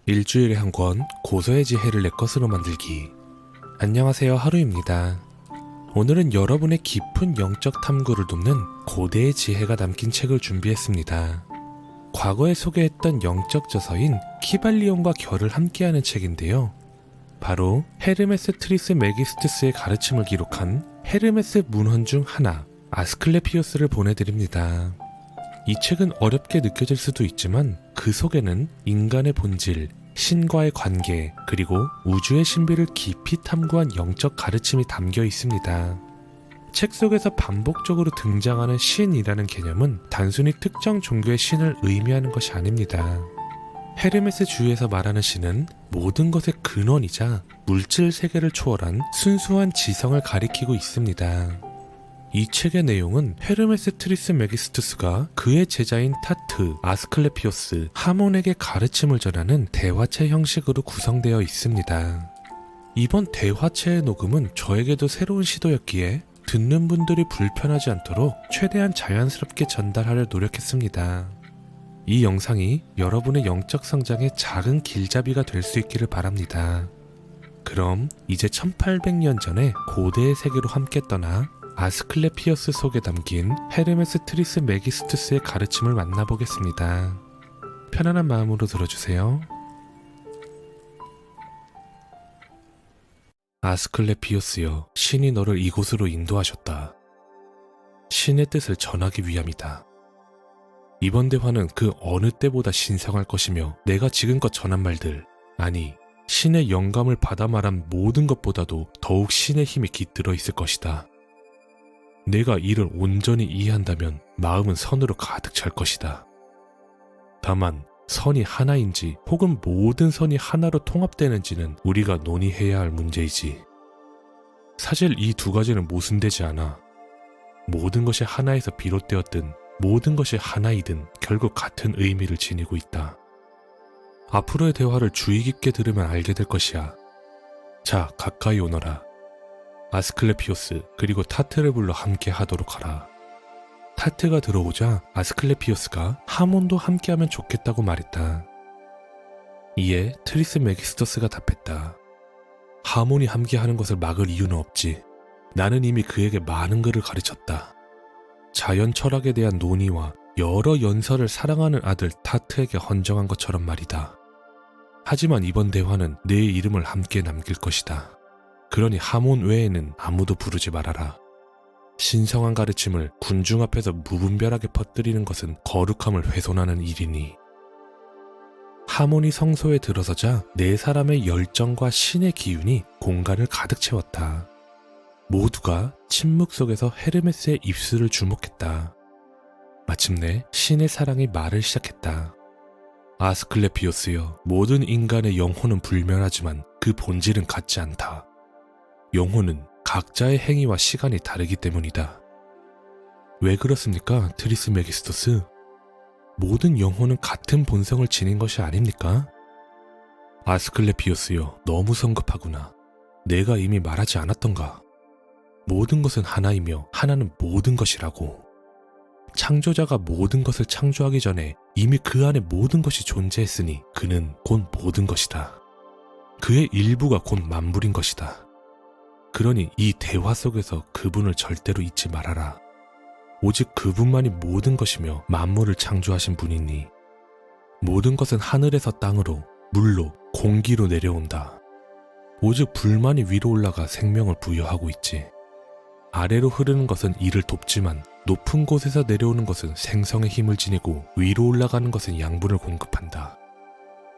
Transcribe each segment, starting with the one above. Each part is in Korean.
일주일에 한 권 고서의 지혜를 내 것으로 만들기. 안녕하세요, 하루입니다. 오늘은 여러분의 깊은 영적 탐구를 돕는 고대의 지혜가 담긴 책을 준비했습니다. 과거에 소개했던 영적 저서인 키발리온과 결을 함께하는 책인데요. 바로 헤르메스 트리스 메기스투스의 가르침을 기록한 헤르메스 문헌 중 하나, 아스클레피오스를 보내드립니다. 이 책은 어렵게 느껴질 수도 있지만 그 속에는 인간의 본질, 신과의 관계, 그리고 우주의 신비를 깊이 탐구한 영적 가르침이 담겨 있습니다. 책 속에서 반복적으로 등장하는 신이라는 개념은 단순히 특정 종교의 신을 의미하는 것이 아닙니다. 헤르메스 주의에서 말하는 신은 모든 것의 근원이자 물질 세계를 초월한 순수한 지성을 가리키고 있습니다. 이 책의 내용은 헤르메스 트리스 메기스투스가 그의 제자인 타트, 아스클레피오스, 하몬에게 가르침을 전하는 대화체 형식으로 구성되어 있습니다. 이번 대화체의 녹음은 저에게도 새로운 시도였기에 듣는 분들이 불편하지 않도록 최대한 자연스럽게 전달하려 노력했습니다. 이 영상이 여러분의 영적 성장의 작은 길잡이가 될 수 있기를 바랍니다. 그럼 이제 1800년 전에 고대의 세계로 함께 떠나 아스클레피오스 속에 담긴 헤르메스 트리스 메기스투스의 가르침을 만나보겠습니다. 편안한 마음으로 들어주세요. 아스클레피오스여, 신이 너를 이곳으로 인도하셨다. 신의 뜻을 전하기 위함이다. 이번 대화는 그 어느 때보다 신성할 것이며 내가 지금껏 전한 말들, 아니 신의 영감을 받아 말한 모든 것보다도 더욱 신의 힘이 깃들어 있을 것이다. 내가 이를 온전히 이해한다면 마음은 선으로 가득 찰 것이다. 다만 선이 하나인지 혹은 모든 선이 하나로 통합되는지는 우리가 논의해야 할 문제이지. 사실 이 두 가지는 모순되지 않아. 모든 것이 하나에서 비롯되었든 모든 것이 하나이든 결국 같은 의미를 지니고 있다. 앞으로의 대화를 주의 깊게 들으면 알게 될 것이야. 자, 가까이 오너라. 아스클레피오스 그리고 타트를 불러 함께 하도록 하라. 타트가 들어오자 아스클레피오스가 하몬도 함께하면 좋겠다고 말했다. 이에 트리스 메기스토스가 답했다. 하몬이 함께하는 것을 막을 이유는 없지. 나는 이미 그에게 많은 것을 가르쳤다. 자연 철학에 대한 논의와 여러 연설을 사랑하는 아들 타트에게 헌정한 것처럼 말이다. 하지만 이번 대화는 내 이름을 함께 남길 것이다. 그러니 하몬 외에는 아무도 부르지 말아라. 신성한 가르침을 군중 앞에서 무분별하게 퍼뜨리는 것은 거룩함을 훼손하는 일이니. 하몬이 성소에 들어서자 네 사람의 열정과 신의 기운이 공간을 가득 채웠다. 모두가 침묵 속에서 헤르메스의 입술을 주목했다. 마침내 신의 사랑이 말을 시작했다. 아스클레피오스여, 모든 인간의 영혼은 불멸하지만 그 본질은 같지 않다. 영혼은 각자의 행위와 시간이 다르기 때문이다. 왜 그렇습니까, 트리스 메기스토스? 모든 영혼은 같은 본성을 지닌 것이 아닙니까? 아스클레피오스여, 너무 성급하구나. 내가 이미 말하지 않았던가? 모든 것은 하나이며 하나는 모든 것이라고. 창조자가 모든 것을 창조하기 전에 이미 그 안에 모든 것이 존재했으니 그는 곧 모든 것이다. 그의 일부가 곧 만물인 것이다. 그러니 이 대화 속에서 그분을 절대로 잊지 말아라. 오직 그분만이 모든 것이며 만물을 창조하신 분이니 모든 것은 하늘에서 땅으로, 물로, 공기로 내려온다. 오직 불만이 위로 올라가 생명을 부여하고 있지. 아래로 흐르는 것은 이를 돕지만 높은 곳에서 내려오는 것은 생성의 힘을 지니고 위로 올라가는 것은 양분을 공급한다.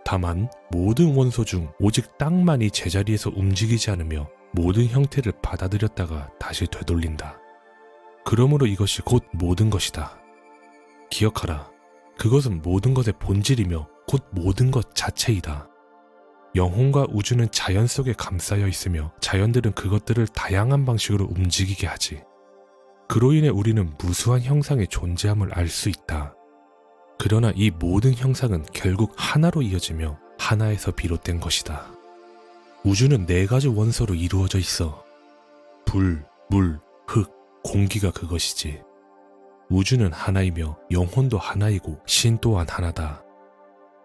다만 모든 원소 중 오직 땅만이 제자리에서 움직이지 않으며 모든 형태를 받아들였다가 다시 되돌린다. 그러므로 이것이 곧 모든 것이다. 기억하라. 그것은 모든 것의 본질이며 곧 모든 것 자체이다. 영혼과 우주는 자연 속에 감싸여 있으며 자연들은 그것들을 다양한 방식으로 움직이게 하지. 그로 인해 우리는 무수한 형상의 존재함을 알 수 있다. 그러나 이 모든 형상은 결국 하나로 이어지며 하나에서 비롯된 것이다. 우주는 네 가지 원소로 이루어져 있어. 불, 물, 흙, 공기가 그것이지. 우주는 하나이며 영혼도 하나이고 신 또한 하나다.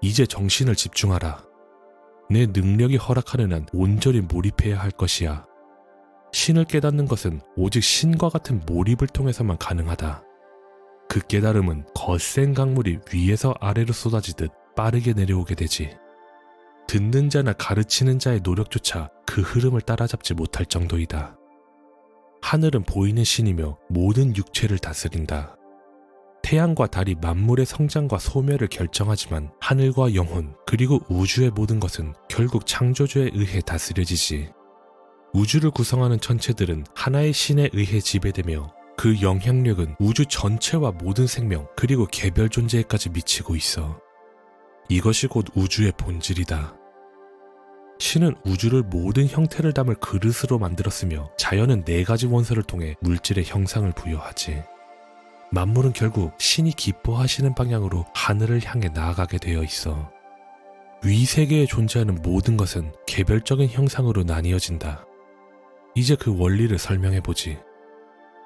이제 정신을 집중하라. 내 능력이 허락하는 한 온전히 몰입해야 할 것이야. 신을 깨닫는 것은 오직 신과 같은 몰입을 통해서만 가능하다. 그 깨달음은 거센 강물이 위에서 아래로 쏟아지듯 빠르게 내려오게 되지. 듣는 자나 가르치는 자의 노력조차 그 흐름을 따라잡지 못할 정도이다. 하늘은 보이는 신이며 모든 육체를 다스린다. 태양과 달이 만물의 성장과 소멸을 결정하지만 하늘과 영혼 그리고 우주의 모든 것은 결국 창조주에 의해 다스려지지. 우주를 구성하는 천체들은 하나의 신에 의해 지배되며 그 영향력은 우주 전체와 모든 생명 그리고 개별 존재에까지 미치고 있어. 이것이 곧 우주의 본질이다. 신은 우주를 모든 형태를 담을 그릇으로 만들었으며 자연은 4가지 원소를 통해 물질의 형상을 부여하지. 만물은 결국 신이 기뻐하시는 방향으로 하늘을 향해 나아가게 되어 있어. 위 세계에 존재하는 모든 것은 개별적인 형상으로 나뉘어진다. 이제 그 원리를 설명해보지.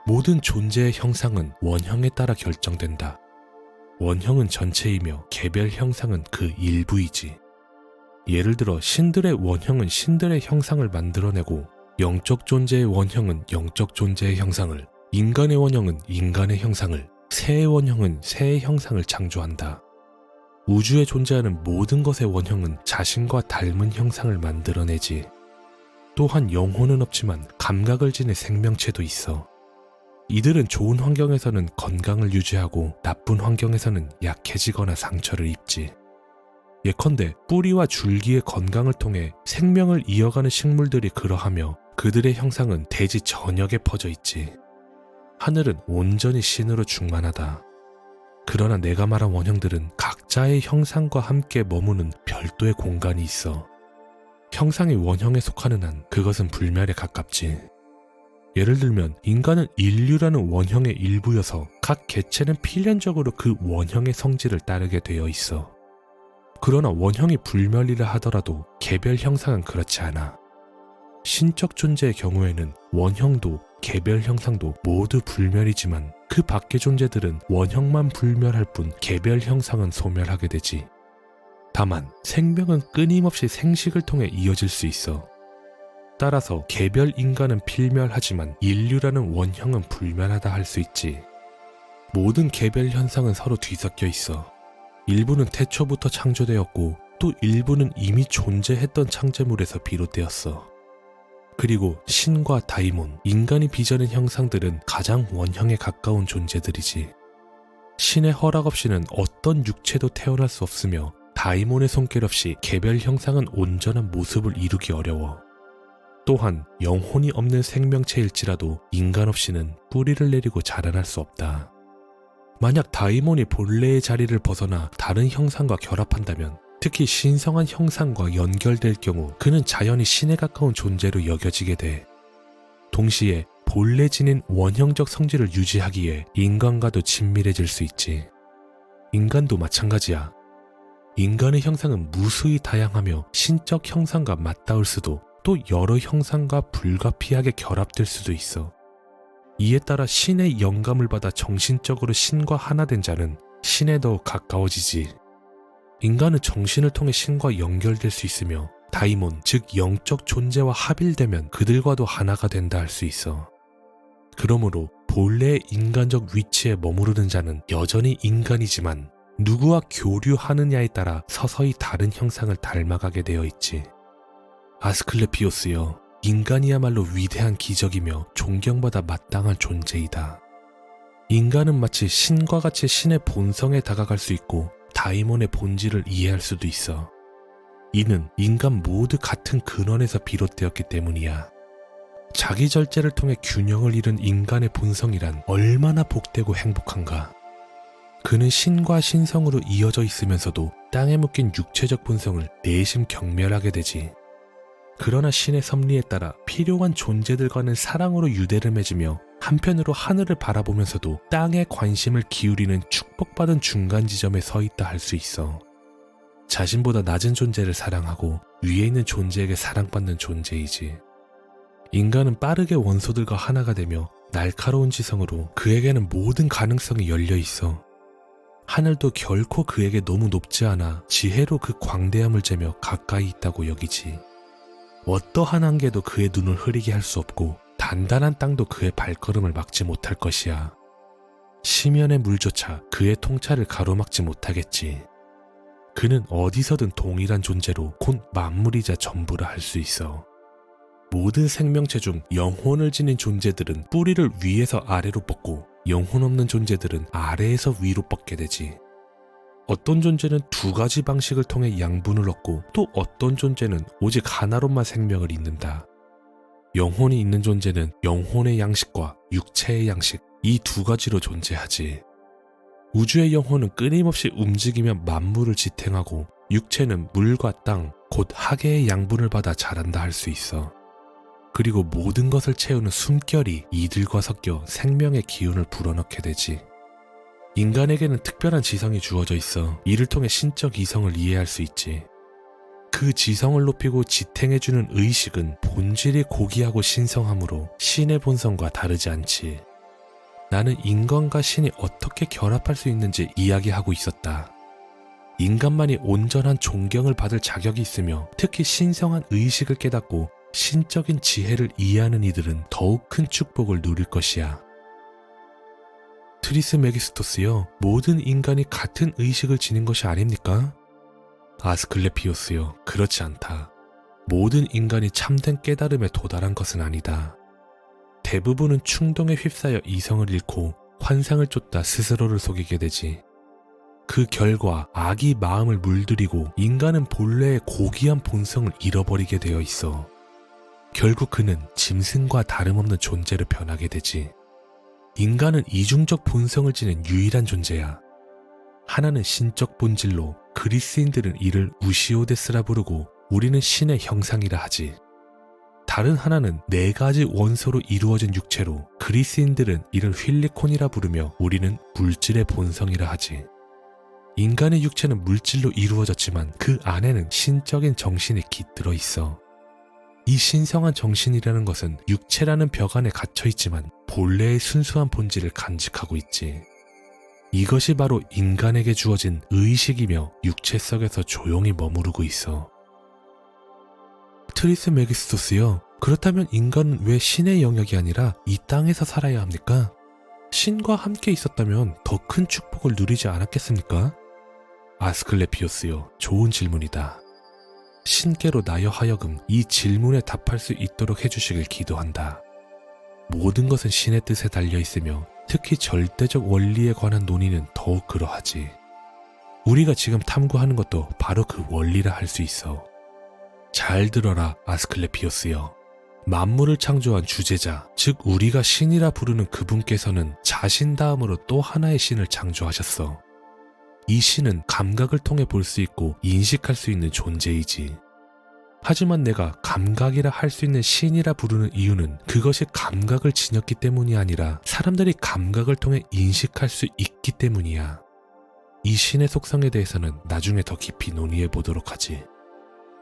모든 존재의 형상은 원형에 따라 결정된다. 원형은 전체이며 개별 형상은 그 일부이지. 예를 들어 신들의 원형은 신들의 형상을 만들어내고 영적 존재의 원형은 영적 존재의 형상을, 인간의 원형은 인간의 형상을, 새의 원형은 새의 형상을 창조한다. 우주에 존재하는 모든 것의 원형은 자신과 닮은 형상을 만들어내지. 또한 영혼은 없지만 감각을 지닌 생명체도 있어. 이들은 좋은 환경에서는 건강을 유지하고 나쁜 환경에서는 약해지거나 상처를 입지. 예컨대 뿌리와 줄기의 건강을 통해 생명을 이어가는 식물들이 그러하며 그들의 형상은 대지 전역에 퍼져 있지. 하늘은 온전히 신으로 충만하다. 그러나 내가 말한 원형들은 각자의 형상과 함께 머무는 별도의 공간이 있어. 형상이 원형에 속하는 한 그것은 불멸에 가깝지. 예를 들면 인간은 인류라는 원형의 일부여서 각 개체는 필연적으로 그 원형의 성질을 따르게 되어 있어. 그러나 원형이 불멸이라 하더라도 개별 형상은 그렇지 않아. 신적 존재의 경우에는 원형도 개별 형상도 모두 불멸이지만 그 밖의 존재들은 원형만 불멸할 뿐 개별 형상은 소멸하게 되지. 다만 생명은 끊임없이 생식을 통해 이어질 수 있어. 따라서 개별 인간은 필멸하지만 인류라는 원형은 불멸하다 할 수 있지. 모든 개별 현상은 서로 뒤섞여 있어. 일부는 태초부터 창조되었고 또 일부는 이미 존재했던 창조물에서 비롯되었어. 그리고 신과 다이몬, 인간이 빚어낸 형상들은 가장 원형에 가까운 존재들이지. 신의 허락 없이는 어떤 육체도 태어날 수 없으며 다이몬의 손길 없이 개별 형상은 온전한 모습을 이루기 어려워. 또한 영혼이 없는 생명체일지라도 인간 없이는 뿌리를 내리고 자라날 수 없다. 만약 다이몬이 본래의 자리를 벗어나 다른 형상과 결합한다면, 특히 신성한 형상과 연결될 경우 그는 자연히 신에 가까운 존재로 여겨지게 돼. 동시에 본래 지닌 원형적 성질을 유지하기에 인간과도 친밀해질 수 있지. 인간도 마찬가지야. 인간의 형상은 무수히 다양하며 신적 형상과 맞닿을 수도 또 여러 형상과 불가피하게 결합될 수도 있어. 이에 따라 신의 영감을 받아 정신적으로 신과 하나 된 자는 신에 더욱 가까워지지. 인간은 정신을 통해 신과 연결될 수 있으며 다이몬, 즉 영적 존재와 합일되면 그들과도 하나가 된다 할 수 있어. 그러므로 본래의 인간적 위치에 머무르는 자는 여전히 인간이지만 누구와 교류하느냐에 따라 서서히 다른 형상을 닮아가게 되어 있지. 아스클레피오스여, 인간이야말로 위대한 기적이며 존경받아 마땅한 존재이다. 인간은 마치 신과 같이 신의 본성에 다가갈 수 있고 다이몬의 본질을 이해할 수도 있어. 이는 인간 모두 같은 근원에서 비롯되었기 때문이야. 자기 절제를 통해 균형을 잃은 인간의 본성이란 얼마나 복되고 행복한가. 그는 신과 신성으로 이어져 있으면서도 땅에 묶인 육체적 본성을 내심 경멸하게 되지. 그러나 신의 섭리에 따라 필요한 존재들과는 사랑으로 유대를 맺으며 한편으로 하늘을 바라보면서도 땅에 관심을 기울이는 축복받은 중간 지점에 서 있다 할 수 있어. 자신보다 낮은 존재를 사랑하고 위에 있는 존재에게 사랑받는 존재이지. 인간은 빠르게 원소들과 하나가 되며 날카로운 지성으로 그에게는 모든 가능성이 열려 있어. 하늘도 결코 그에게 너무 높지 않아 지혜로 그 광대함을 재며 가까이 있다고 여기지. 어떠한 한계도 그의 눈을 흐리게 할 수 없고 단단한 땅도 그의 발걸음을 막지 못할 것이야. 심연의 물조차 그의 통찰을 가로막지 못하겠지. 그는 어디서든 동일한 존재로 곧 만물이자 전부라 할 수 있어. 모든 생명체 중 영혼을 지닌 존재들은 뿌리를 위에서 아래로 뻗고 영혼 없는 존재들은 아래에서 위로 뻗게 되지. 어떤 존재는 두 가지 방식을 통해 양분을 얻고 또 어떤 존재는 오직 하나로만 생명을 잇는다. 영혼이 있는 존재는 영혼의 양식과 육체의 양식, 이 두 가지로 존재하지. 우주의 영혼은 끊임없이 움직이며 만물을 지탱하고 육체는 물과 땅, 곧 하계의 양분을 받아 자란다 할 수 있어. 그리고 모든 것을 채우는 숨결이 이들과 섞여 생명의 기운을 불어넣게 되지. 인간에게는 특별한 지성이 주어져 있어 이를 통해 신적 이성을 이해할 수 있지. 그 지성을 높이고 지탱해주는 의식은 본질이 고귀하고 신성하므로 신의 본성과 다르지 않지. 나는 인간과 신이 어떻게 결합할 수 있는지 이야기하고 있었다. 인간만이 온전한 존경을 받을 자격이 있으며 특히 신성한 의식을 깨닫고 신적인 지혜를 이해하는 이들은 더욱 큰 축복을 누릴 것이야. 트리스메기스토스여, 모든 인간이 같은 의식을 지닌 것이 아닙니까? 아스클레피오스여, 그렇지 않다. 모든 인간이 참된 깨달음에 도달한 것은 아니다. 대부분은 충동에 휩싸여 이성을 잃고 환상을 쫓다 스스로를 속이게 되지. 그 결과 악이 마음을 물들이고 인간은 본래의 고귀한 본성을 잃어버리게 되어 있어. 결국 그는 짐승과 다름없는 존재로 변하게 되지. 인간은 이중적 본성을 지닌 유일한 존재야. 하나는 신적 본질로 그리스인들은 이를 우시오데스라 부르고 우리는 신의 형상이라 하지. 다른 하나는 네 가지 원소로 이루어진 육체로 그리스인들은 이를 휠리콘이라 부르며 우리는 물질의 본성이라 하지. 인간의 육체는 물질로 이루어졌지만 그 안에는 신적인 정신이 깃들어 있어. 이 신성한 정신이라는 것은 육체라는 벽 안에 갇혀 있지만 본래의 순수한 본질을 간직하고 있지. 이것이 바로 인간에게 주어진 의식이며 육체 속에서 조용히 머무르고 있어. 트리스메기스토스여, 그렇다면 인간은 왜 신의 영역이 아니라 이 땅에서 살아야 합니까? 신과 함께 있었다면 더 큰 축복을 누리지 않았겠습니까? 아스클레피오스여, 좋은 질문이다. 신께로 나여 하여금 이 질문에 답할 수 있도록 해주시길 기도한다. 모든 것은 신의 뜻에 달려있으며 특히 절대적 원리에 관한 논의는 더욱 그러하지. 우리가 지금 탐구하는 것도 바로 그 원리라 할 수 있어. 잘 들어라, 아스클레피오스여. 만물을 창조한 주제자, 즉 우리가 신이라 부르는 그분께서는 자신 다음으로 또 하나의 신을 창조하셨어. 이 신은 감각을 통해 볼 수 있고 인식할 수 있는 존재이지. 하지만 내가 감각이라 할 수 있는 신이라 부르는 이유는 그것이 감각을 지녔기 때문이 아니라 사람들이 감각을 통해 인식할 수 있기 때문이야. 이 신의 속성에 대해서는 나중에 더 깊이 논의해 보도록 하지.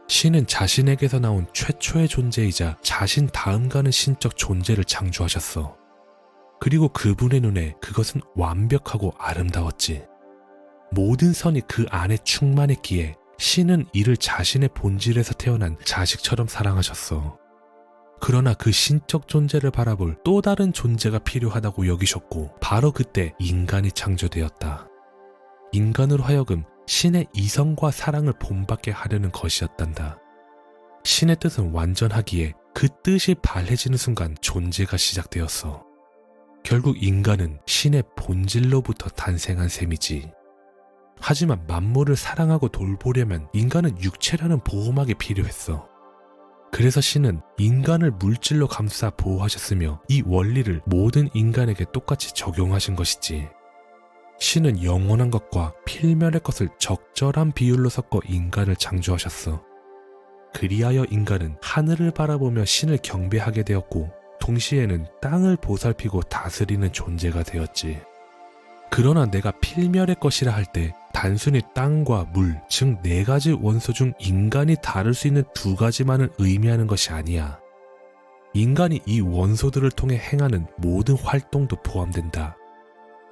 신은 자신에게서 나온 최초의 존재이자 자신 다음 가는 신적 존재를 창조하셨어. 그리고 그분의 눈에 그것은 완벽하고 아름다웠지. 모든 선이 그 안에 충만했기에 신은 이를 자신의 본질에서 태어난 자식처럼 사랑하셨어. 그러나 그 신적 존재를 바라볼 또 다른 존재가 필요하다고 여기셨고 바로 그때 인간이 창조되었다. 인간으로 하여금 신의 이성과 사랑을 본받게 하려는 것이었단다. 신의 뜻은 완전하기에 그 뜻이 발해지는 순간 존재가 시작되었어. 결국 인간은 신의 본질로부터 탄생한 셈이지. 하지만 만물을 사랑하고 돌보려면 인간은 육체라는 보호막이 필요했어. 그래서 신은 인간을 물질로 감싸 보호하셨으며 이 원리를 모든 인간에게 똑같이 적용하신 것이지. 신은 영원한 것과 필멸의 것을 적절한 비율로 섞어 인간을 창조하셨어. 그리하여 인간은 하늘을 바라보며 신을 경배하게 되었고 동시에는 땅을 보살피고 다스리는 존재가 되었지. 그러나 내가 필멸의 것이라 할 때 단순히 땅과 물, 즉 네 가지 원소 중 인간이 다룰 수 있는 두 가지만을 의미하는 것이 아니야. 인간이 이 원소들을 통해 행하는 모든 활동도 포함된다.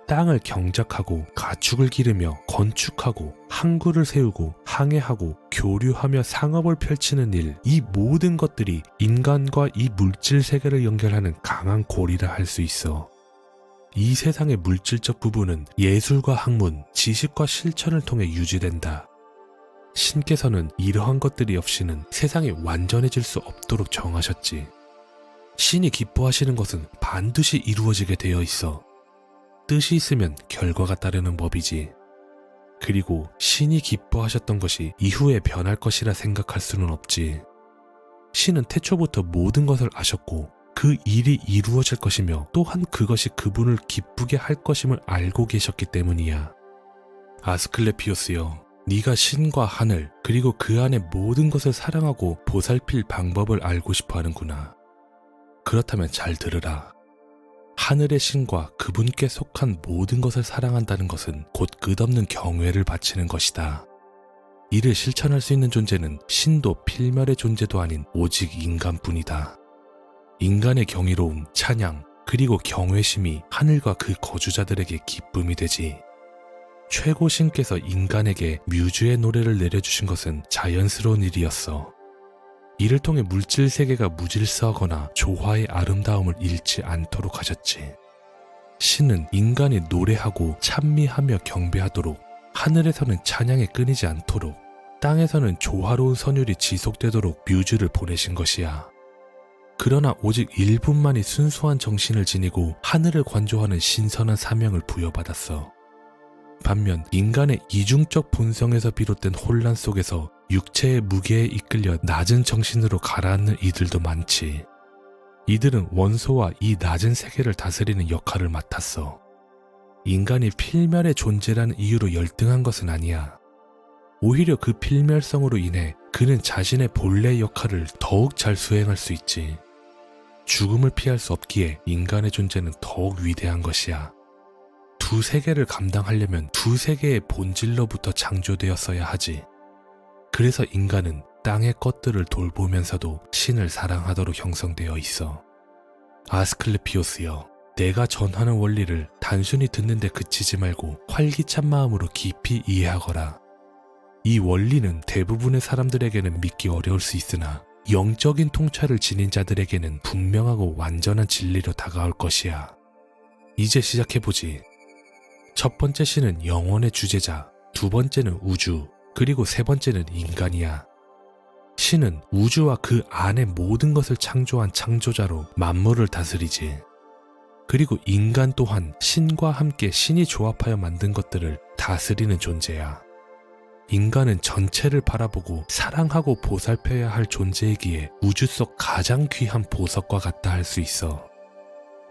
땅을 경작하고 가축을 기르며 건축하고 항구를 세우고 항해하고 교류하며 상업을 펼치는 일, 이 모든 것들이 인간과 이 물질 세계를 연결하는 강한 고리라 할 수 있어. 이 세상의 물질적 부분은 예술과 학문, 지식과 실천을 통해 유지된다. 신께서는 이러한 것들이 없이는 세상이 완전해질 수 없도록 정하셨지. 신이 기뻐하시는 것은 반드시 이루어지게 되어 있어. 뜻이 있으면 결과가 따르는 법이지. 그리고 신이 기뻐하셨던 것이 이후에 변할 것이라 생각할 수는 없지. 신은 태초부터 모든 것을 아셨고 그 일이 이루어질 것이며 또한 그것이 그분을 기쁘게 할 것임을 알고 계셨기 때문이야. 아스클레피오스여, 네가 신과 하늘 그리고 그 안의 모든 것을 사랑하고 보살필 방법을 알고 싶어 하는구나. 그렇다면 잘 들으라. 하늘의 신과 그분께 속한 모든 것을 사랑한다는 것은 곧 끝없는 경외를 바치는 것이다. 이를 실천할 수 있는 존재는 신도 필멸의 존재도 아닌 오직 인간뿐이다. 인간의 경이로움, 찬양, 그리고 경외심이 하늘과 그 거주자들에게 기쁨이 되지. 최고 신께서 인간에게 뮤즈의 노래를 내려주신 것은 자연스러운 일이었어. 이를 통해 물질 세계가 무질서하거나 조화의 아름다움을 잃지 않도록 하셨지. 신은 인간이 노래하고 찬미하며 경배하도록, 하늘에서는 찬양이 끊이지 않도록, 땅에서는 조화로운 선율이 지속되도록 뮤즈를 보내신 것이야. 그러나 오직 일분만이 순수한 정신을 지니고 하늘을 관조하는 신선한 사명을 부여받았어. 반면 인간의 이중적 본성에서 비롯된 혼란 속에서 육체의 무게에 이끌려 낮은 정신으로 가라앉는 이들도 많지. 이들은 원소와 이 낮은 세계를 다스리는 역할을 맡았어. 인간이 필멸의 존재라는 이유로 열등한 것은 아니야. 오히려 그 필멸성으로 인해 그는 자신의 본래 역할을 더욱 잘 수행할 수 있지. 죽음을 피할 수 없기에 인간의 존재는 더욱 위대한 것이야. 두 세계를 감당하려면 두 세계의 본질로부터 창조되었어야 하지. 그래서 인간은 땅의 것들을 돌보면서도 신을 사랑하도록 형성되어 있어. 아스클레피오스여, 내가 전하는 원리를 단순히 듣는 데 그치지 말고 활기찬 마음으로 깊이 이해하거라. 이 원리는 대부분의 사람들에게는 믿기 어려울 수 있으나 영적인 통찰을 지닌 자들에게는 분명하고 완전한 진리로 다가올 것이야. 이제 시작해보지. 첫 번째 신은 영혼의 주재자, 두 번째는 우주, 그리고 세 번째는 인간이야. 신은 우주와 그 안의 모든 것을 창조한 창조자로 만물을 다스리지. 그리고 인간 또한 신과 함께 신이 조합하여 만든 것들을 다스리는 존재야. 인간은 전체를 바라보고 사랑하고 보살펴야 할 존재이기에 우주 속 가장 귀한 보석과 같다 할 수 있어.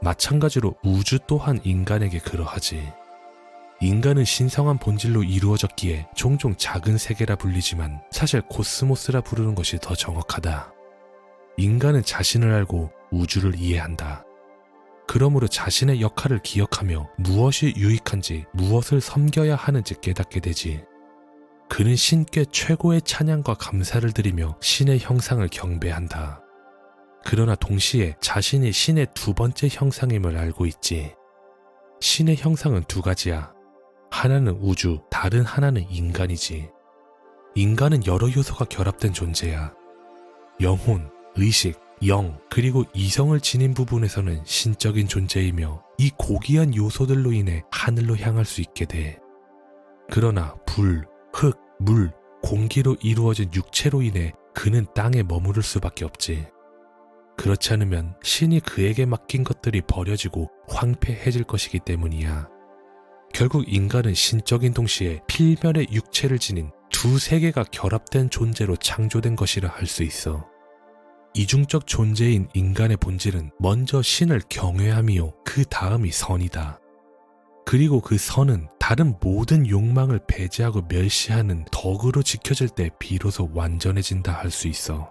마찬가지로 우주 또한 인간에게 그러하지. 인간은 신성한 본질로 이루어졌기에 종종 작은 세계라 불리지만 사실 코스모스라 부르는 것이 더 정확하다. 인간은 자신을 알고 우주를 이해한다. 그러므로 자신의 역할을 기억하며 무엇이 유익한지 무엇을 섬겨야 하는지 깨닫게 되지. 그는 신께 최고의 찬양과 감사를 드리며 신의 형상을 경배한다. 그러나 동시에 자신이 신의 두 번째 형상임을 알고 있지. 신의 형상은 두 가지야. 하나는 우주, 다른 하나는 인간이지. 인간은 여러 요소가 결합된 존재야. 영혼, 의식, 영, 그리고 이성을 지닌 부분에서는 신적인 존재이며 이 고귀한 요소들로 인해 하늘로 향할 수 있게 돼. 그러나 불, 흙, 물, 공기로 이루어진 육체로 인해 그는 땅에 머무를 수밖에 없지. 그렇지 않으면 신이 그에게 맡긴 것들이 버려지고 황폐해질 것이기 때문이야. 결국 인간은 신적인 동시에 필멸의 육체를 지닌 두 세계가 결합된 존재로 창조된 것이라 할 수 있어. 이중적 존재인 인간의 본질은 먼저 신을 경외함이요 그 다음이 선이다. 그리고 그 선은 다른 모든 욕망을 배제하고 멸시하는 덕으로 지켜질 때 비로소 완전해진다 할 수 있어.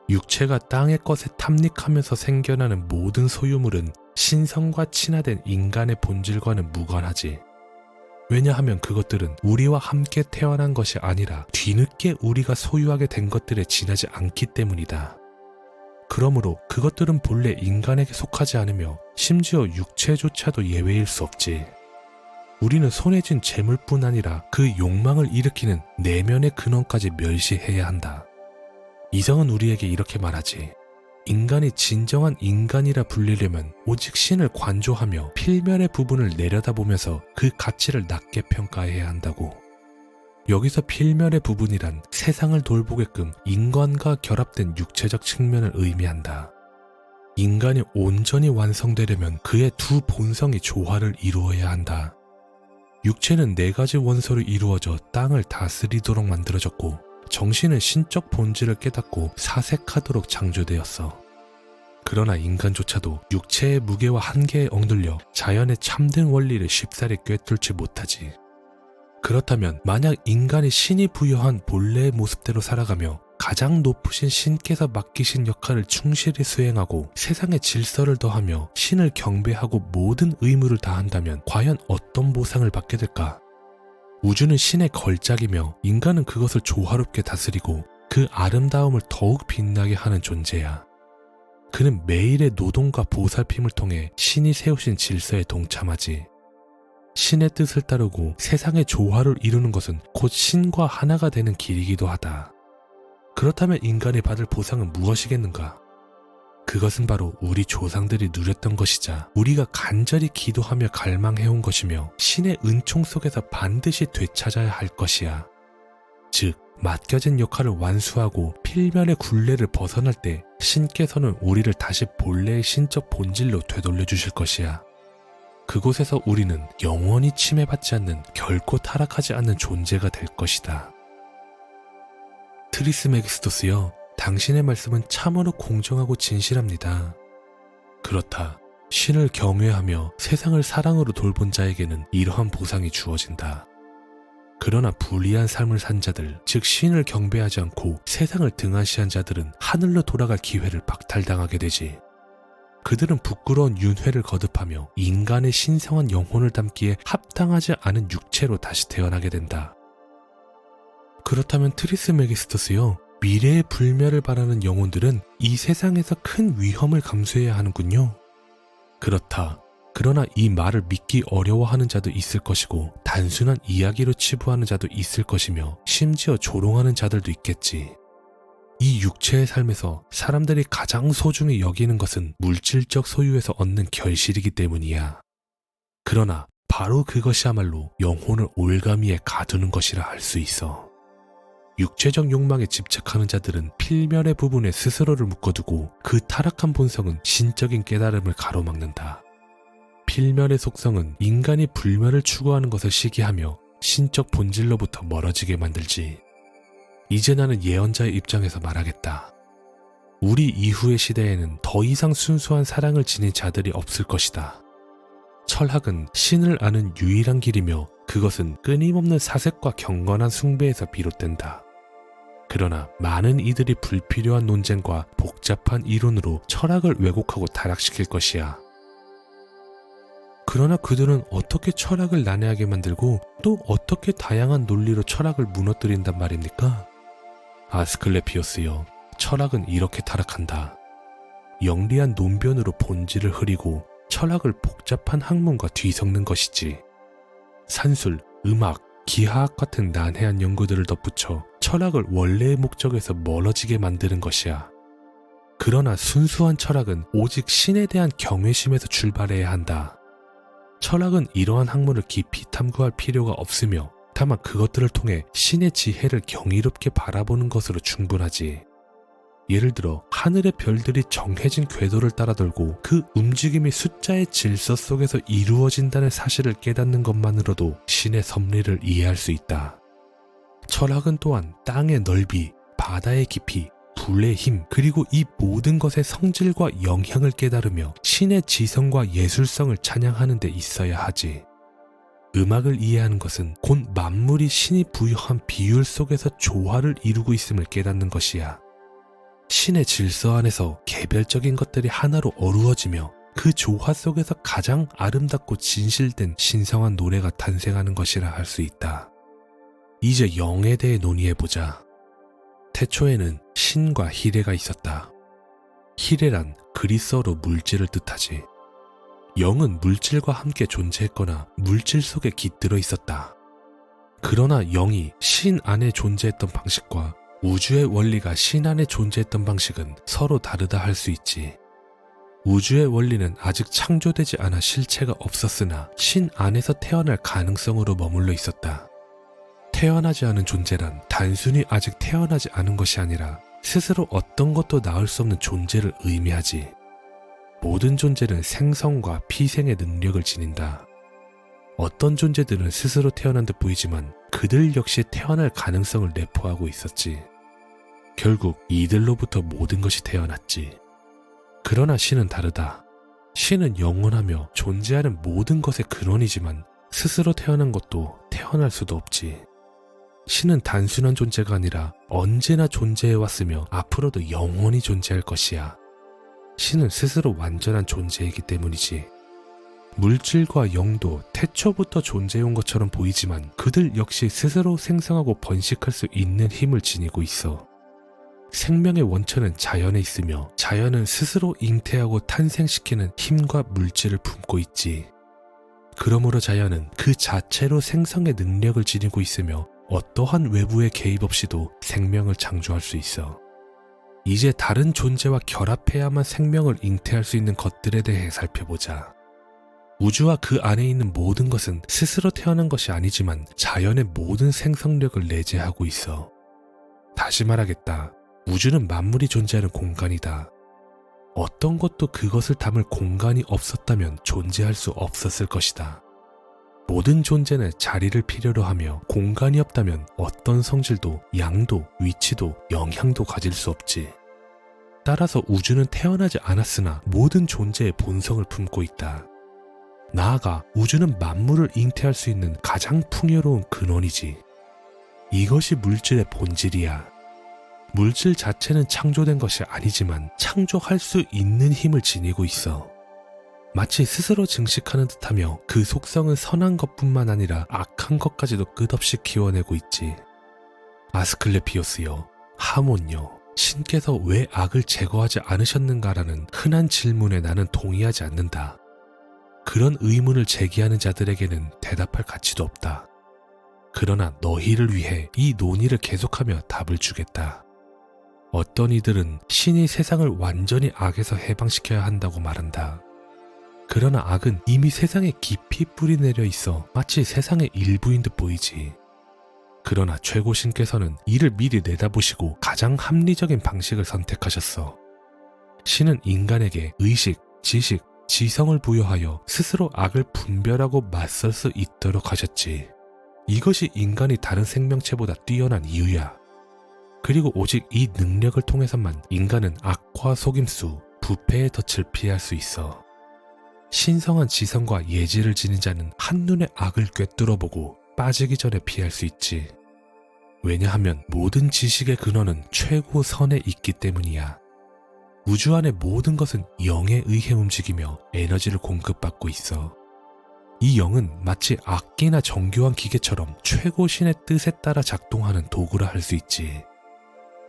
육체가 땅의 것에 탐닉하면서 생겨나는 모든 소유물은 신성과 친화된 인간의 본질과는 무관하지. 왜냐하면 그것들은 우리와 함께 태어난 것이 아니라 뒤늦게 우리가 소유하게 된 것들에 지나지 않기 때문이다. 그러므로 그것들은 본래 인간에게 속하지 않으며 심지어 육체조차도 예외일 수 없지. 우리는 손에 쥔 재물뿐 아니라 그 욕망을 일으키는 내면의 근원까지 멸시해야 한다. 이성은 우리에게 이렇게 말하지. 인간이 진정한 인간이라 불리려면 오직 신을 관조하며 필면의 부분을 내려다보면서 그 가치를 낮게 평가해야 한다고. 여기서 필면의 부분이란 세상을 돌보게끔 인간과 결합된 육체적 측면을 의미한다. 인간이 온전히 완성되려면 그의 두 본성이 조화를 이루어야 한다. 육체는 4가지 원소로 이루어져 땅을 다스리도록 만들어졌고, 정신은 신적 본질을 깨닫고 사색하도록 창조되었어. 그러나 인간조차도 육체의 무게와 한계에 억눌려 자연의 참된 원리를 쉽사리 꿰뚫지 못하지. 그렇다면 만약 인간이 신이 부여한 본래의 모습대로 살아가며 가장 높으신 신께서 맡기신 역할을 충실히 수행하고 세상의 질서를 더하며 신을 경배하고 모든 의무를 다한다면 과연 어떤 보상을 받게 될까? 우주는 신의 걸작이며 인간은 그것을 조화롭게 다스리고 그 아름다움을 더욱 빛나게 하는 존재야. 그는 매일의 노동과 보살핌을 통해 신이 세우신 질서에 동참하지. 신의 뜻을 따르고 세상의 조화를 이루는 것은 곧 신과 하나가 되는 길이기도 하다. 그렇다면 인간이 받을 보상은 무엇이겠는가? 그것은 바로 우리 조상들이 누렸던 것이자 우리가 간절히 기도하며 갈망해온 것이며 신의 은총 속에서 반드시 되찾아야 할 것이야. 즉, 맡겨진 역할을 완수하고 필면의 굴레를 벗어날 때 신께서는 우리를 다시 본래의 신적 본질로 되돌려 주실 것이야. 그곳에서 우리는 영원히 침해받지 않는, 결코 타락하지 않는 존재가 될 것이다. 트리스메기스토스여, 당신의 말씀은 참으로 공정하고 진실합니다. 그렇다. 신을 경외하며 세상을 사랑으로 돌본 자에게는 이러한 보상이 주어진다. 그러나 불의한 삶을 산 자들, 즉 신을 경배하지 않고 세상을 등한시한 자들은 하늘로 돌아갈 기회를 박탈당하게 되지. 그들은 부끄러운 윤회를 거듭하며 인간의 신성한 영혼을 담기에 합당하지 않은 육체로 다시 태어나게 된다. 그렇다면 트리스메기스토스여, 미래의 불멸을 바라는 영혼들은 이 세상에서 큰 위험을 감수해야 하는군요. 그렇다. 그러나 이 말을 믿기 어려워하는 자도 있을 것이고 단순한 이야기로 치부하는 자도 있을 것이며 심지어 조롱하는 자들도 있겠지. 이 육체의 삶에서 사람들이 가장 소중히 여기는 것은 물질적 소유에서 얻는 결실이기 때문이야. 그러나 바로 그것이야말로 영혼을 올가미에 가두는 것이라 할 수 있어. 육체적 욕망에 집착하는 자들은 필면의 부분에 스스로를 묶어두고 그 타락한 본성은 신적인 깨달음을 가로막는다. 필면의 속성은 인간이 불멸을 추구하는 것을 시기하며 신적 본질로부터 멀어지게 만들지. 이제 나는 예언자의 입장에서 말하겠다. 우리 이후의 시대에는 더 이상 순수한 사랑을 지닌 자들이 없을 것이다. 철학은 신을 아는 유일한 길이며 그것은 끊임없는 사색과 경건한 숭배에서 비롯된다. 그러나 많은 이들이 불필요한 논쟁과 복잡한 이론으로 철학을 왜곡하고 타락시킬 것이야. 그러나 그들은 어떻게 철학을 난해하게 만들고 또 어떻게 다양한 논리로 철학을 무너뜨린단 말입니까? 아스클레피오스여, 철학은 이렇게 타락한다. 영리한 논변으로 본질을 흐리고 철학을 복잡한 학문과 뒤섞는 것이지. 산술, 음악, 기하학 같은 난해한 연구들을 덧붙여 철학을 원래의 목적에서 멀어지게 만드는 것이야. 그러나 순수한 철학은 오직 신에 대한 경외심에서 출발해야 한다. 철학은 이러한 학문을 깊이 탐구할 필요가 없으며 다만 그것들을 통해 신의 지혜를 경이롭게 바라보는 것으로 충분하지. 예를 들어 하늘의 별들이 정해진 궤도를 따라 돌고 그 움직임이 숫자의 질서 속에서 이루어진다는 사실을 깨닫는 것만으로도 신의 섭리를 이해할 수 있다. 철학은 또한 땅의 넓이, 바다의 깊이, 불의 힘, 그리고 이 모든 것의 성질과 영향을 깨달으며 신의 지성과 예술성을 찬양하는 데 있어야 하지. 음악을 이해하는 것은 곧 만물이 신이 부여한 비율 속에서 조화를 이루고 있음을 깨닫는 것이야. 신의 질서 안에서 개별적인 것들이 하나로 어루어지며 그 조화 속에서 가장 아름답고 진실된 신성한 노래가 탄생하는 것이라 할 수 있다. 이제 영에 대해 논의해보자. 태초에는 신과 희레가 있었다. 희레란 그리스어로 물질을 뜻하지. 영은 물질과 함께 존재했거나 물질 속에 깃들어 있었다. 그러나 영이 신 안에 존재했던 방식과 우주의 원리가 신 안에 존재했던 방식은 서로 다르다 할 수 있지. 우주의 원리는 아직 창조되지 않아 실체가 없었으나 신 안에서 태어날 가능성으로 머물러 있었다. 태어나지 않은 존재란 단순히 아직 태어나지 않은 것이 아니라 스스로 어떤 것도 낳을 수 없는 존재를 의미하지. 모든 존재는 생성과 피생의 능력을 지닌다. 어떤 존재들은 스스로 태어난 듯 보이지만 그들 역시 태어날 가능성을 내포하고 있었지. 결국 이들로부터 모든 것이 태어났지. 그러나 신은 다르다. 신은 영원하며 존재하는 모든 것의 근원이지만 스스로 태어난 것도 태어날 수도 없지. 신은 단순한 존재가 아니라 언제나 존재해왔으며 앞으로도 영원히 존재할 것이야. 신은 스스로 완전한 존재이기 때문이지. 물질과 영도 태초부터 존재해온 것처럼 보이지만 그들 역시 스스로 생성하고 번식할 수 있는 힘을 지니고 있어. 생명의 원천은 자연에 있으며 자연은 스스로 잉태하고 탄생시키는 힘과 물질을 품고 있지. 그러므로 자연은 그 자체로 생성의 능력을 지니고 있으며 어떠한 외부의 개입 없이도 생명을 창조할 수 있어. 이제 다른 존재와 결합해야만 생명을 잉태할 수 있는 것들에 대해 살펴보자. 우주와 그 안에 있는 모든 것은 스스로 태어난 것이 아니지만 자연의 모든 생성력을 내재하고 있어. 다시 말하겠다. 우주는 만물이 존재하는 공간이다. 어떤 것도 그것을 담을 공간이 없었다면 존재할 수 없었을 것이다. 모든 존재는 자리를 필요로 하며 공간이 없다면 어떤 성질도, 양도, 위치도, 영향도 가질 수 없지. 따라서 우주는 태어나지 않았으나 모든 존재의 본성을 품고 있다. 나아가 우주는 만물을 잉태할 수 있는 가장 풍요로운 근원이지. 이것이 물질의 본질이야. 물질 자체는 창조된 것이 아니지만 창조할 수 있는 힘을 지니고 있어. 마치 스스로 증식하는 듯하며 그 속성은 선한 것뿐만 아니라 악한 것까지도 끝없이 키워내고 있지. 아스클레피오스여, 하몬여, 신께서 왜 악을 제거하지 않으셨는가라는 흔한 질문에 나는 동의하지 않는다. 그런 의문을 제기하는 자들에게는 대답할 가치도 없다. 그러나 너희를 위해 이 논의를 계속하며 답을 주겠다. 어떤 이들은 신이 세상을 완전히 악에서 해방시켜야 한다고 말한다. 그러나 악은 이미 세상에 깊이 뿌리내려 있어 마치 세상의 일부인 듯 보이지. 그러나 최고신께서는 이를 미리 내다보시고 가장 합리적인 방식을 선택하셨어. 신은 인간에게 의식, 지식, 지성을 부여하여 스스로 악을 분별하고 맞설 수 있도록 하셨지. 이것이 인간이 다른 생명체보다 뛰어난 이유야. 그리고 오직 이 능력을 통해서만 인간은 악과 속임수, 부패의 덫을 피할 수 있어. 신성한 지성과 예지를 지닌 자는 한눈에 악을 꿰뚫어보고 빠지기 전에 피할 수 있지. 왜냐하면 모든 지식의 근원은 최고 선에 있기 때문이야. 우주 안의 모든 것은 영에 의해 움직이며 에너지를 공급받고 있어. 이 영은 마치 악기나 정교한 기계처럼 최고신의 뜻에 따라 작동하는 도구라 할 수 있지.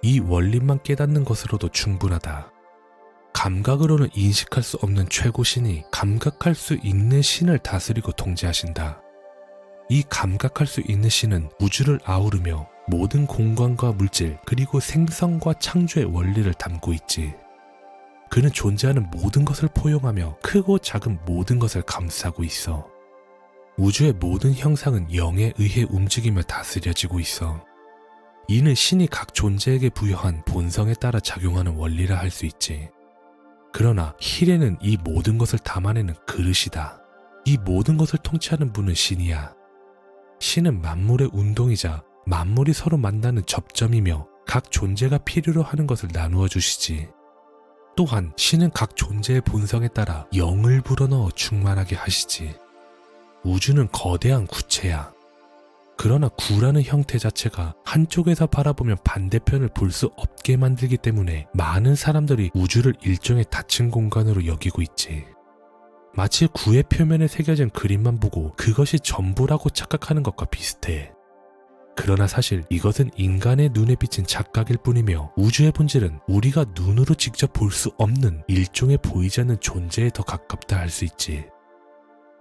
이 원리만 깨닫는 것으로도 충분하다. 감각으로는 인식할 수 없는 최고신이 감각할 수 있는 신을 다스리고 통제하신다. 이 감각할 수 있는 신은 우주를 아우르며 모든 공간과 물질 그리고 생성과 창조의 원리를 담고 있지. 그는 존재하는 모든 것을 포용하며 크고 작은 모든 것을 감싸고 있어. 우주의 모든 형상은 영에 의해 움직이며 다스려지고 있어. 이는 신이 각 존재에게 부여한 본성에 따라 작용하는 원리라 할 수 있지. 그러나 힐에는 이 모든 것을 담아내는 그릇이다. 이 모든 것을 통치하는 분은 신이야. 신은 만물의 운동이자 만물이 서로 만나는 접점이며 각 존재가 필요로 하는 것을 나누어 주시지. 또한 신은 각 존재의 본성에 따라 영을 불어넣어 충만하게 하시지. 우주는 거대한 구체야. 그러나 구라는 형태 자체가 한쪽에서 바라보면 반대편을 볼 수 없게 만들기 때문에 많은 사람들이 우주를 일종의 닫힌 공간으로 여기고 있지. 마치 구의 표면에 새겨진 그림만 보고 그것이 전부라고 착각하는 것과 비슷해. 그러나 사실 이것은 인간의 눈에 비친 착각일 뿐이며 우주의 본질은 우리가 눈으로 직접 볼 수 없는 일종의 보이지 않는 존재에 더 가깝다 할 수 있지.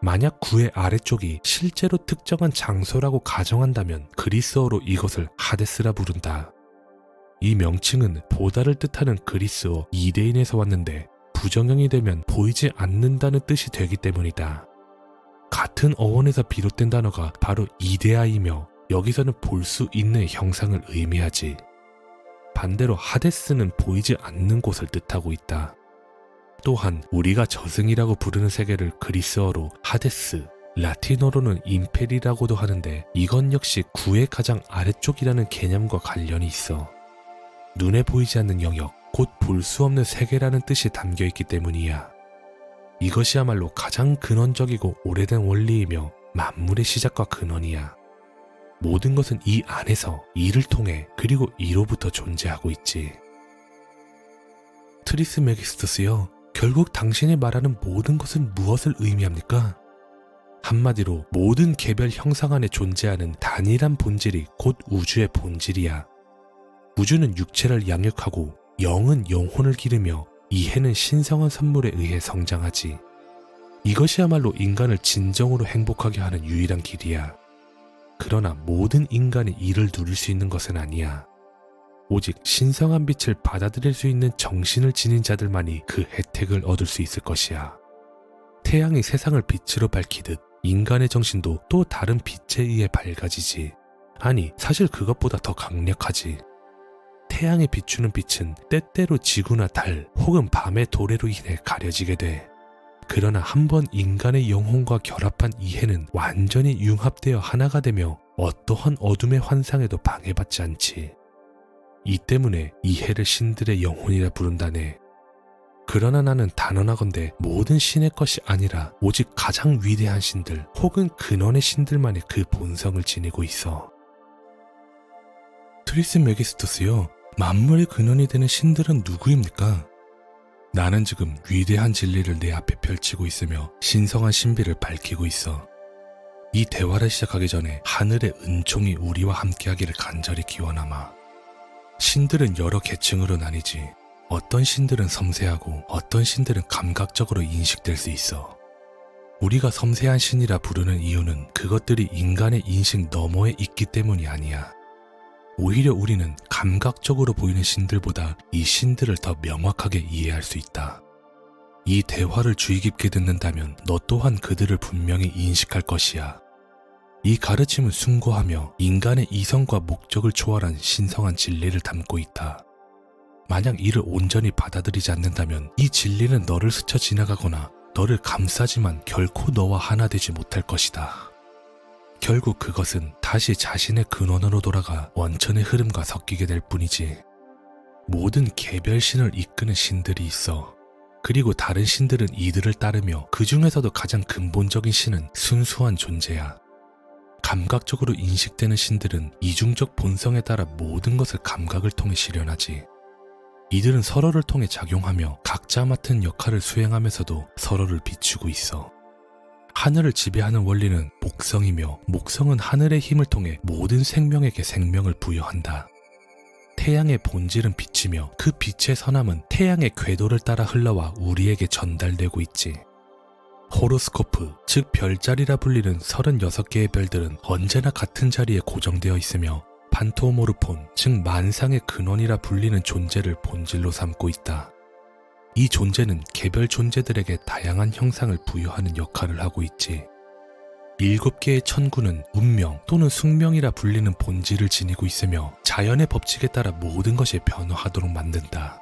만약 구의 아래쪽이 실제로 특정한 장소라고 가정한다면 그리스어로 이것을 하데스라 부른다. 이 명칭은 보다를 뜻하는 그리스어 이데인에서 왔는데 부정형이 되면 보이지 않는다는 뜻이 되기 때문이다. 같은 어원에서 비롯된 단어가 바로 이데아이며 여기서는 볼 수 있는 형상을 의미하지. 반대로 하데스는 보이지 않는 곳을 뜻하고 있다. 또한 우리가 저승이라고 부르는 세계를 그리스어로 하데스, 라틴어로는 임페리라고도 하는데 이건 역시 구의 가장 아래쪽이라는 개념과 관련이 있어. 눈에 보이지 않는 영역, 곧 볼 수 없는 세계라는 뜻이 담겨있기 때문이야. 이것이야말로 가장 근원적이고 오래된 원리이며 만물의 시작과 근원이야. 모든 것은 이 안에서 이를 통해 그리고 이로부터 존재하고 있지. 트리스메기스토스여, 결국 당신이 말하는 모든 것은 무엇을 의미합니까? 한마디로 모든 개별 형상 안에 존재하는 단일한 본질이 곧 우주의 본질이야. 우주는 육체를 양육하고 영은 영혼을 기르며 이해는 신성한 선물에 의해 성장하지. 이것이야말로 인간을 진정으로 행복하게 하는 유일한 길이야. 그러나 모든 인간이 이를 누릴 수 있는 것은 아니야. 오직 신성한 빛을 받아들일 수 있는 정신을 지닌 자들만이 그 혜택을 얻을 수 있을 것이야. 태양이 세상을 빛으로 밝히듯 인간의 정신도 또 다른 빛에 의해 밝아지지. 아니, 사실 그것보다 더 강력하지. 태양이 비추는 빛은 때때로 지구나 달 혹은 밤의 도래로 인해 가려지게 돼. 그러나 한번 인간의 영혼과 결합한 이해는 완전히 융합되어 하나가 되며 어떠한 어둠의 환상에도 방해받지 않지. 이 때문에 이해를 신들의 영혼이라 부른다네. 그러나 나는 단언하건대 모든 신의 것이 아니라 오직 가장 위대한 신들 혹은 근원의 신들만의 그 본성을 지니고 있어. 트리스메기스토스여, 만물의 근원이 되는 신들은 누구입니까? 나는 지금 위대한 진리를 내 앞에 펼치고 있으며 신성한 신비를 밝히고 있어. 이 대화를 시작하기 전에 하늘의 은총이 우리와 함께하기를 간절히 기원하마. 신들은 여러 계층으로 나뉘지. 어떤 신들은 섬세하고 어떤 신들은 감각적으로 인식될 수 있어. 우리가 섬세한 신이라 부르는 이유는 그것들이 인간의 인식 너머에 있기 때문이 아니야. 오히려 우리는 감각적으로 보이는 신들보다 이 신들을 더 명확하게 이해할 수 있다. 이 대화를 주의 깊게 듣는다면 너 또한 그들을 분명히 인식할 것이야. 이 가르침은 숭고하며 인간의 이성과 목적을 초월한 신성한 진리를 담고 있다. 만약 이를 온전히 받아들이지 않는다면 이 진리는 너를 스쳐 지나가거나 너를 감싸지만 결코 너와 하나 되지 못할 것이다. 결국 그것은 다시 자신의 근원으로 돌아가 원천의 흐름과 섞이게 될 뿐이지. 모든 개별신을 이끄는 신들이 있어. 그리고 다른 신들은 이들을 따르며 그 중에서도 가장 근본적인 신은 순수한 존재야. 감각적으로 인식되는 신들은 이중적 본성에 따라 모든 것을 감각을 통해 실현하지. 이들은 서로를 통해 작용하며 각자 맡은 역할을 수행하면서도 서로를 비추고 있어. 하늘을 지배하는 원리는 목성이며 목성은 하늘의 힘을 통해 모든 생명에게 생명을 부여한다. 태양의 본질은 빛이며 그 빛의 선함은 태양의 궤도를 따라 흘러와 우리에게 전달되고 있지. 호로스코프, 즉 별자리라 불리는 36개의 별들은 언제나 같은 자리에 고정되어 있으며 판토모르폰, 즉 만상의 근원이라 불리는 존재를 본질로 삼고 있다. 이 존재는 개별 존재들에게 다양한 형상을 부여하는 역할을 하고 있지. 7개의 천구는 운명 또는 숙명이라 불리는 본질을 지니고 있으며 자연의 법칙에 따라 모든 것이 변화하도록 만든다.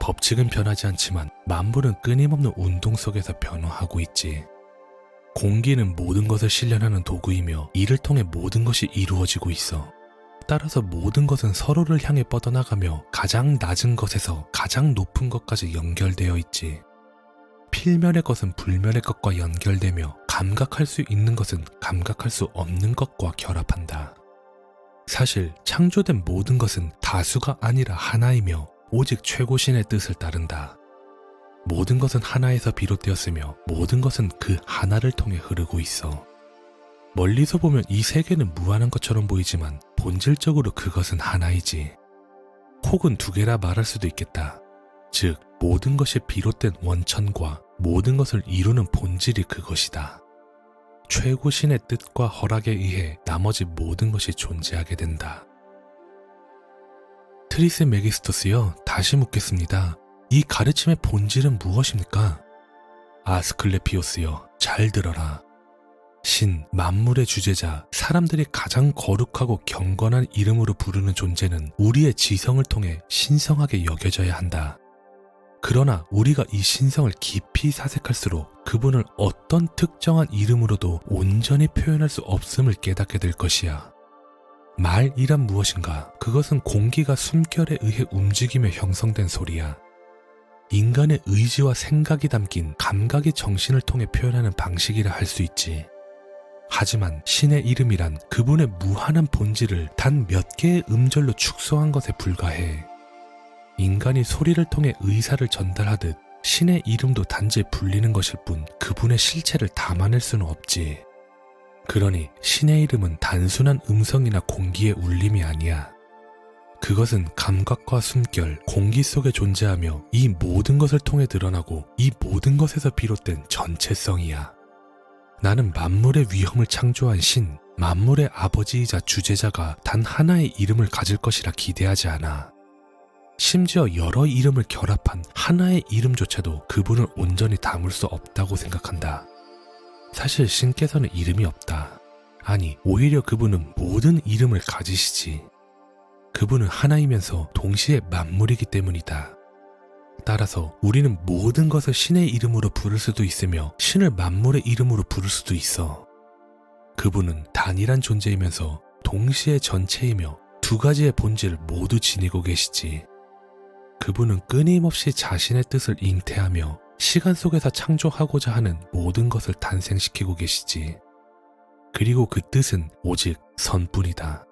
법칙은 변하지 않지만 만물은 끊임없는 운동 속에서 변화하고 있지. 공기는 모든 것을 실현하는 도구이며 이를 통해 모든 것이 이루어지고 있어. 따라서 모든 것은 서로를 향해 뻗어나가며 가장 낮은 것에서 가장 높은 것까지 연결되어 있지. 필면의 것은 불면의 것과 연결되며 감각할 수 있는 것은 감각할 수 없는 것과 결합한다. 사실 창조된 모든 것은 다수가 아니라 하나이며 오직 최고신의 뜻을 따른다. 모든 것은 하나에서 비롯되었으며 모든 것은 그 하나를 통해 흐르고 있어. 멀리서 보면 이 세계는 무한한 것처럼 보이지만 본질적으로 그것은 하나이지. 혹은 두 개라 말할 수도 있겠다. 즉 모든 것이 비롯된 원천과 모든 것을 이루는 본질이 그것이다. 최고 신의 뜻과 허락에 의해 나머지 모든 것이 존재하게 된다. 트리스메기스토스여, 다시 묻겠습니다. 이 가르침의 본질은 무엇입니까? 아스클레피오스여, 잘 들어라. 신, 만물의 주제자, 사람들이 가장 거룩하고 경건한 이름으로 부르는 존재는 우리의 지성을 통해 신성하게 여겨져야 한다. 그러나 우리가 이 신성을 깊이 사색할수록 그분을 어떤 특정한 이름으로도 온전히 표현할 수 없음을 깨닫게 될 것이야. 말이란 무엇인가? 그것은 공기가 숨결에 의해 움직이며 형성된 소리야. 인간의 의지와 생각이 담긴 감각이 정신을 통해 표현하는 방식이라 할 수 있지. 하지만 신의 이름이란 그분의 무한한 본질을 단 몇 개의 음절로 축소한 것에 불과해. 인간이 소리를 통해 의사를 전달하듯 신의 이름도 단지 불리는 것일 뿐 그분의 실체를 담아낼 수는 없지. 그러니 신의 이름은 단순한 음성이나 공기의 울림이 아니야. 그것은 감각과 숨결, 공기 속에 존재하며 이 모든 것을 통해 드러나고 이 모든 것에서 비롯된 전체성이야. 나는 만물의 위험을 창조한 신, 만물의 아버지이자 주제자가 단 하나의 이름을 가질 것이라 기대하지 않아. 심지어 여러 이름을 결합한 하나의 이름조차도 그분을 온전히 담을 수 없다고 생각한다. 사실 신께서는 이름이 없다. 아니, 오히려 그분은 모든 이름을 가지시지. 그분은 하나이면서 동시에 만물이기 때문이다. 따라서 우리는 모든 것을 신의 이름으로 부를 수도 있으며 신을 만물의 이름으로 부를 수도 있어. 그분은 단일한 존재이면서 동시에 전체이며 두 가지의 본질을 모두 지니고 계시지. 그분은 끊임없이 자신의 뜻을 잉태하며 시간 속에서 창조하고자 하는 모든 것을 탄생시키고 계시지. 그리고 그 뜻은 오직 선뿐이다.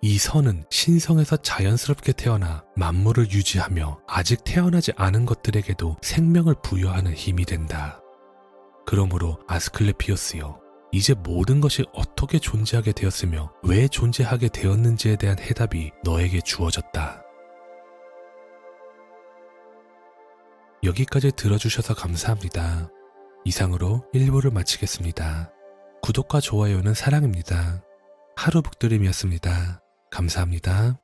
이 선은 신성에서 자연스럽게 태어나 만물을 유지하며 아직 태어나지 않은 것들에게도 생명을 부여하는 힘이 된다. 그러므로 아스클레피오스여, 이제 모든 것이 어떻게 존재하게 되었으며 왜 존재하게 되었는지에 대한 해답이 너에게 주어졌다. 여기까지 들어주셔서 감사합니다. 이상으로 1부를 마치겠습니다. 구독과 좋아요는 사랑입니다. 하루북드림이었습니다. 감사합니다.